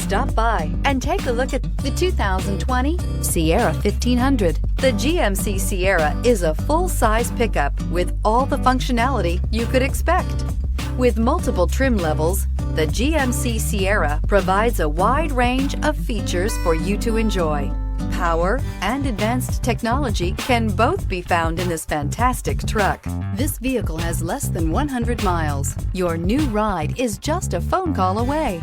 Stop by and take a look at the 2020 Sierra 1500. The GMC Sierra is a full-size pickup with all the functionality you could expect. With multiple trim levels, the GMC Sierra provides a wide range of features for you to enjoy. Power and advanced technology can both be found in this fantastic truck. This vehicle has less than 100 miles. Your new ride is just a phone call away.